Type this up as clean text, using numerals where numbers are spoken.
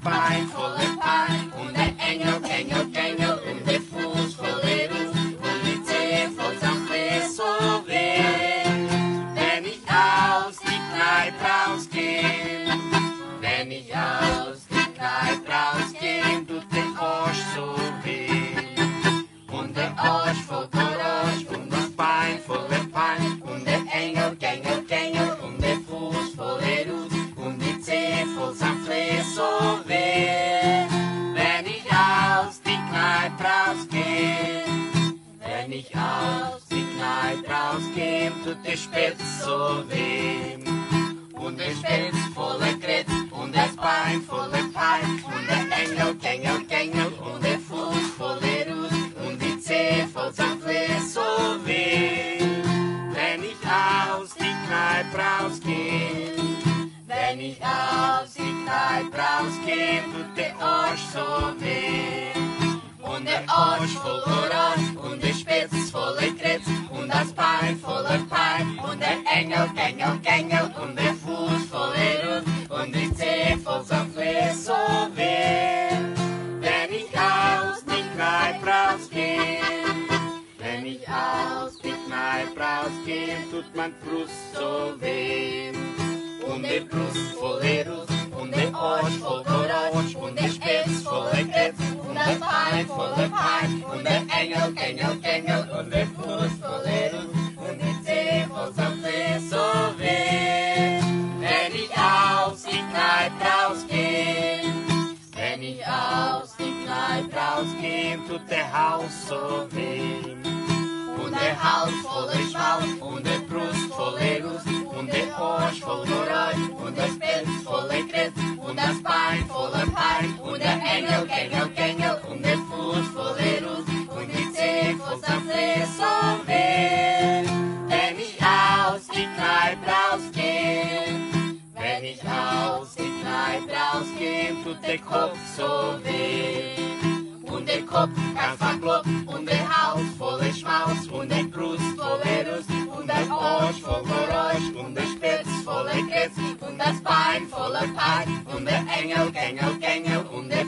Bein voller Pein und der Engel, und der Fuß voller Ruß und die Zehen voll Sache so weh. Wenn ich aus die Kneipe rausgeh, wenn ich aus die Kneipe rausgeh, tut der Arsch so weh. Und der Arsch voll Courage und das Bein voller Pein und der Engel, und der Fuß voller Ruß und die Zehen voll Sache so weh. Wenn ich aus die Kneipe rausgeh, wenn ich aus die Kneipe rausgeh, tut der Spitz so weh. Und der Spitz voller Kretz und das Bein voller Pein und der Engel, und der Fuß voller Ruß und die Zehen voll Sache so weh. Wenn ich aus die Kneipe rausgeh, wenn ich aus die Kneipe rausgeh, tut der Arsch so weh. Und der Arsch voll Orange und der Spitz voller Kretz und das Bein voller Pein und der Engel, und der Fuß voller Ruß und die Zehen voll Sache so weh. Wenn ich aus die Kneipe rausgeh, wenn ich aus die Kneipe rausgeh, tut mein Brust so weh. Und der Brust voller Ruß und der Arsch voll Orange und der Spitz voller Kretz und das Bein voller Pein und der Engel, und der Fuß voller Ruß und die Zehen voll Sache so weh. Wenn ich aus die Kneipe rausgeh, wenn ich aus die Kneipe rausgeh, tut der Haus so weh. Und der Hals voller Schmaus und der Brust voller Ruß und der Arsch voll Orange und der Spitz voller Kretz und das Bein voller Pein und der Engel, und der Fuß voller Ruß und die Zehen voll Sache so weh. Wenn ich aus die Kneipe rausgeh, wenn ich aus die Kneipe rausgeh, tut der Kopf so weh. Und der Kopf ganz verkloppt und der Hals voller Schmaus und der Brust voller Ruß und der Arsch voller Orange und der Spitz voller Kretz und das Bein voller Pein und der Engel, und der